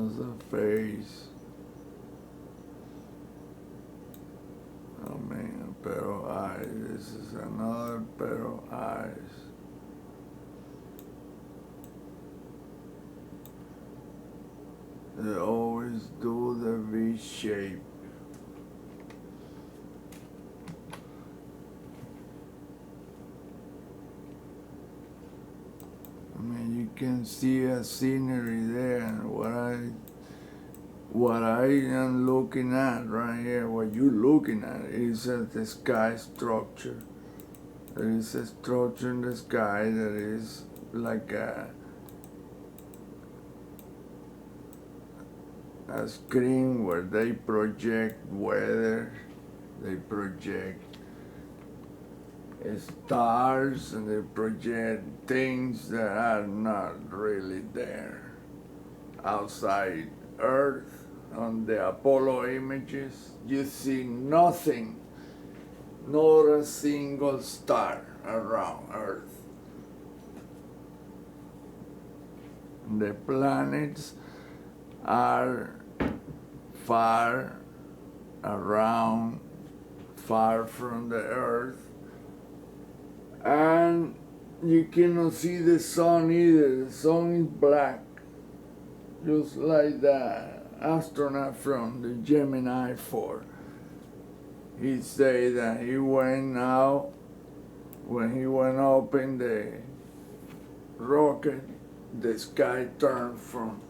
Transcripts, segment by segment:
was a face. I mean, a pair of eyes. This is another pair of eyes. They always do the V shape. I mean, you can see a scenery there, and what I am looking at right here, what you're looking at, is the sky structure. There is a structure in the sky that is like a screen where they project weather, they project stars, and they project things that are not really there outside Earth. On the Apollo images, you see nothing, not a single star around Earth. The planets are far around, far from the Earth, and you cannot see the sun either. The sun is black, just like the astronaut from the Gemini 4. He said that he went out, when he went up in the rocket, the sky turned from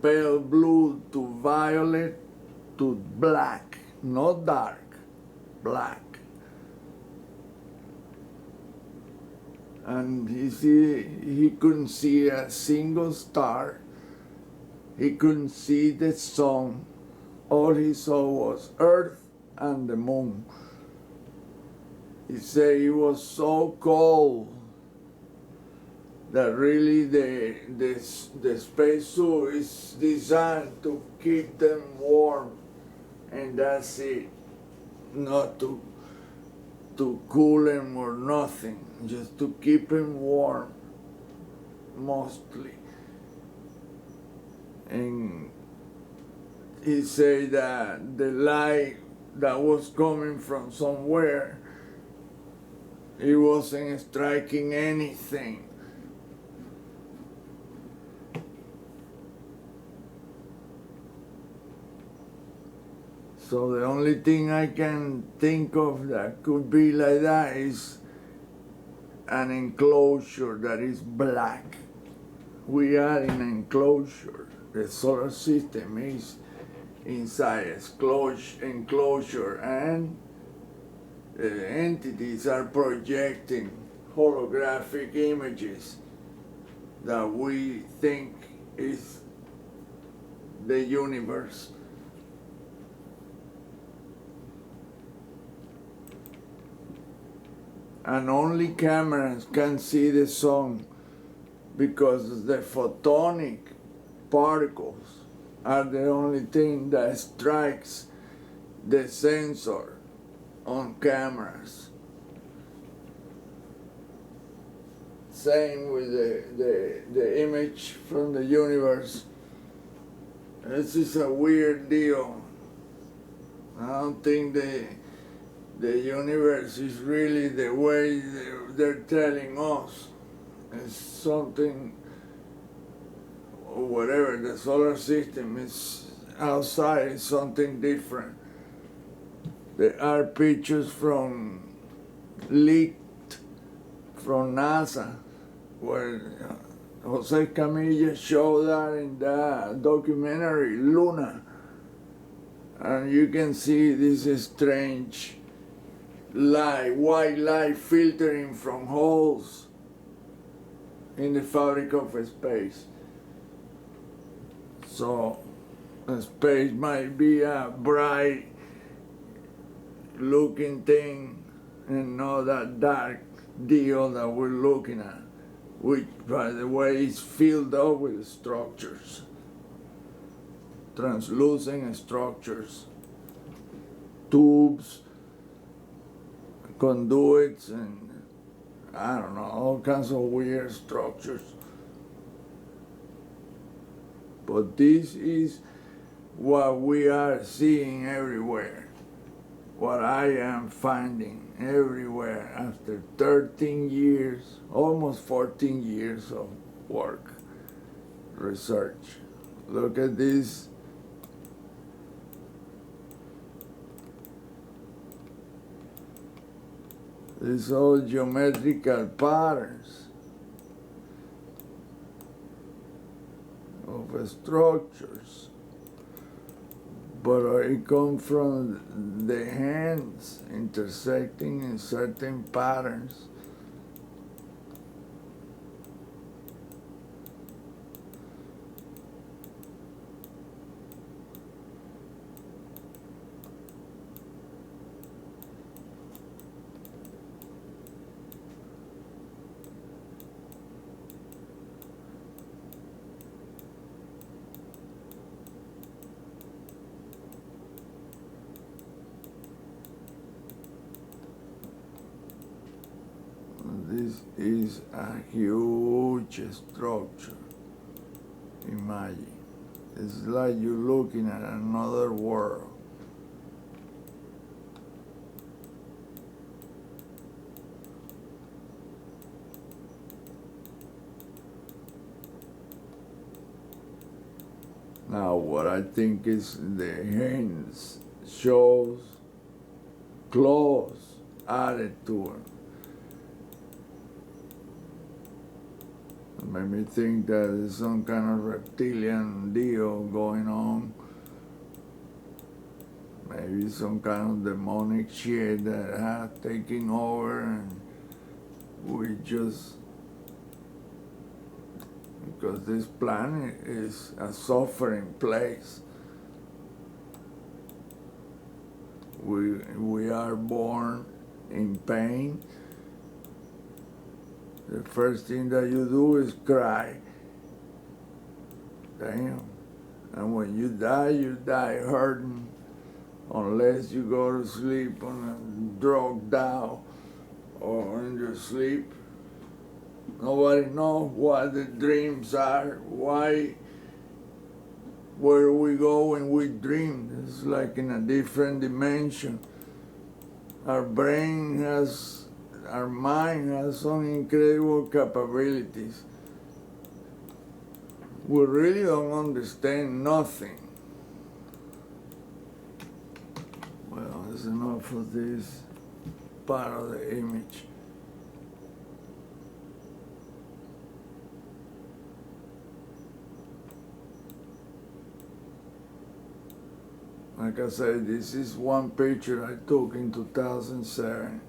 pale blue to violet to black, not dark, black. And he couldn't see a single star. He couldn't see the sun. All he saw was Earth and the moon. He said it was so cold that really the spacesuit is designed to keep them warm, and that's it. Not to cool them or nothing, just to keep them warm, mostly. And he said that the light that was coming from somewhere, it wasn't striking anything. So the only thing I can think of that could be like that is an enclosure that is black. We are in an enclosure. The solar system is inside an enclosure, and the entities are projecting holographic images that we think is the universe. And only cameras can see the sun, because the photonic particles are the only thing that strikes the sensor on cameras. Same with the image from the universe. This is a weird deal. I don't think the universe is really the way they're telling us. It's something, or whatever, the solar system is outside, is something different. There are pictures leaked from NASA, where Jose Camilla showed that in the documentary Luna. And you can see this strange light, white light filtering from holes in the fabric of space. So space might be a bright looking thing and not that dark deal that we're looking at, which, by the way, is filled up with structures, translucent structures, tubes, conduits, and I don't know, all kinds of weird structures. But this is what we are seeing everywhere, what I am finding everywhere after 13 years, almost 14 years of work, research. Look at this. These all geometrical patterns of structures, but it comes from the hands intersecting in certain patterns. This is a huge structure. Imagine. It's like you're looking at another world. Now, what I think is the hands shows claws added to it. It made me think that there's some kind of reptilian deal going on. Maybe some kind of demonic shit that has taken over, and we just, because this planet is a suffering place. We are born in pain. The first thing that you do is cry. Damn. And when you die hurting, unless you go to sleep on a drugged out or in your sleep. Nobody knows what the dreams are, where we go when we dream. It's like in a different dimension. Our mind has some incredible capabilities. We really don't understand nothing. Well, that's enough of this part of the image. Like I said, this is one picture I took in 2007.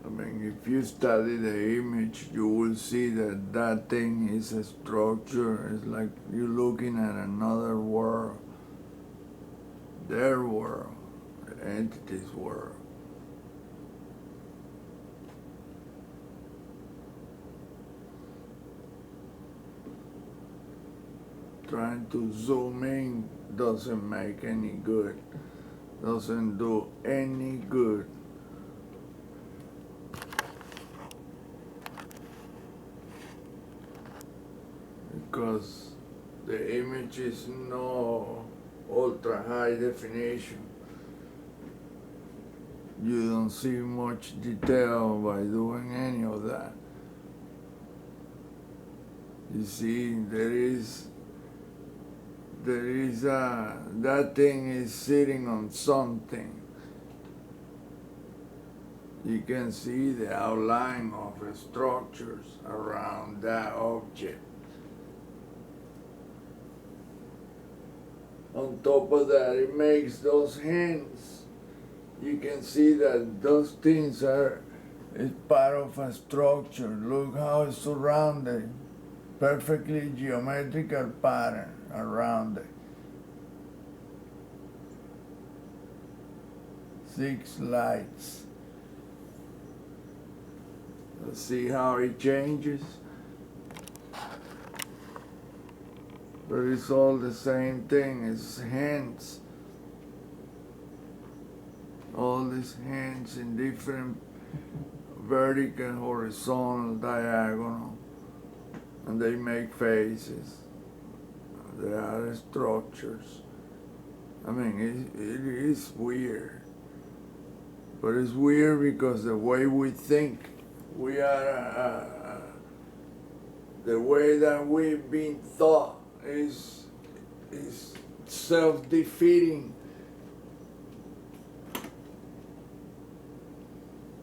I mean, if you study the image, you will see that that thing is a structure. It's like you're looking at another world, their world, the entity's world. Trying to zoom in doesn't make any good, doesn't do any good. Because the image is no ultra high definition. You don't see much detail by doing any of that. You see, that thing is sitting on something. You can see the outline of the structures around that object. On top of that, it makes those hands. You can see that those things is part of a structure. Look how it's surrounded. Perfectly geometrical pattern around it. 6 lights. Let's see how it changes. But it's all the same thing. It's hands. All these hands in different vertical, horizontal, diagonal. And they make faces. There are structures. I mean, it is weird. But it's weird because the way we think, we are, the way that we've been taught is self-defeating.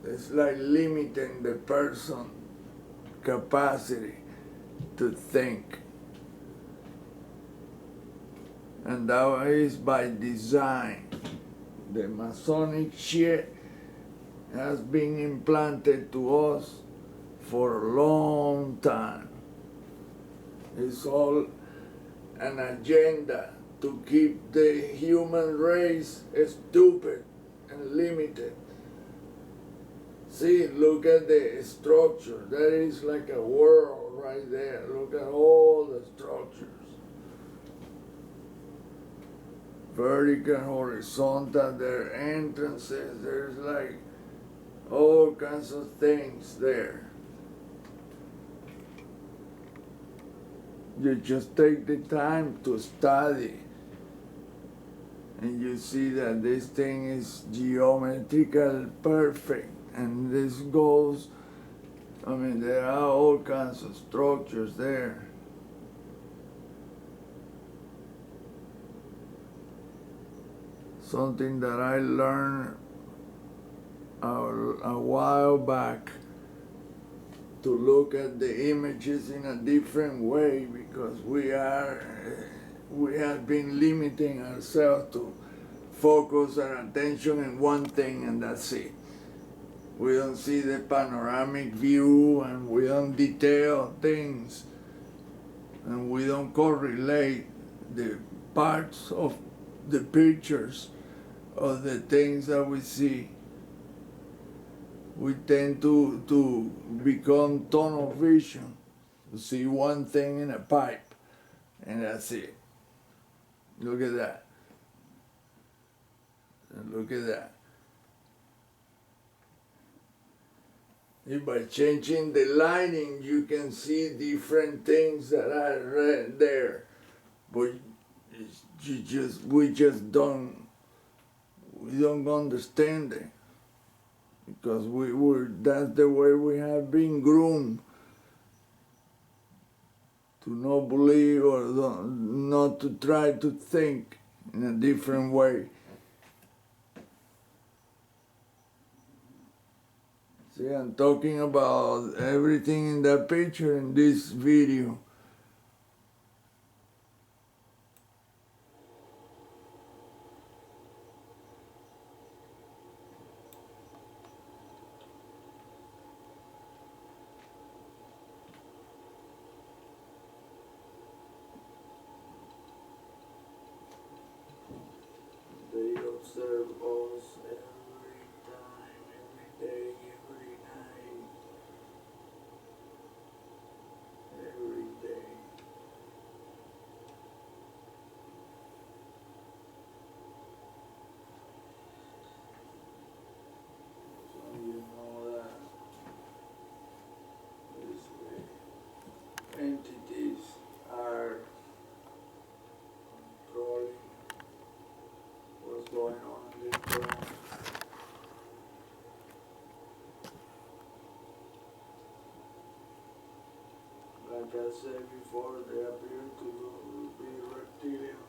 It's like limiting the person's capacity to think. And that is by design. The Masonic shit has been implanted to us for a long time. It's all an agenda to keep the human race stupid and limited. See, look at the structure. That is like a world right there. Look at all the structures. Vertical, horizontal, there are entrances, there's like all kinds of things there. You just take the time to study and you see that this thing is geometrical perfect, and this goes, I mean, there are all kinds of structures there. Something that I learned a while back, to look at the images in a different way, because we have been limiting ourselves to focus our attention in one thing, and that's it. We don't see the panoramic view, and we don't detail things, and we don't correlate the parts of the pictures of the things that we see. We tend to become tunnel vision, to see one thing in a pipe, and that's it. Look at that. And look at that. If by changing the lighting, you can see different things that are there, but we just don't understand it, because that's the way we have been groomed to not believe or not to try to think in a different way. See, I'm talking about everything in that picture in this video. They observe us every time, every day, every night, every day. So you know that this way entities are controlling what's going on in this world. Like I said before, they appear to be reptilian.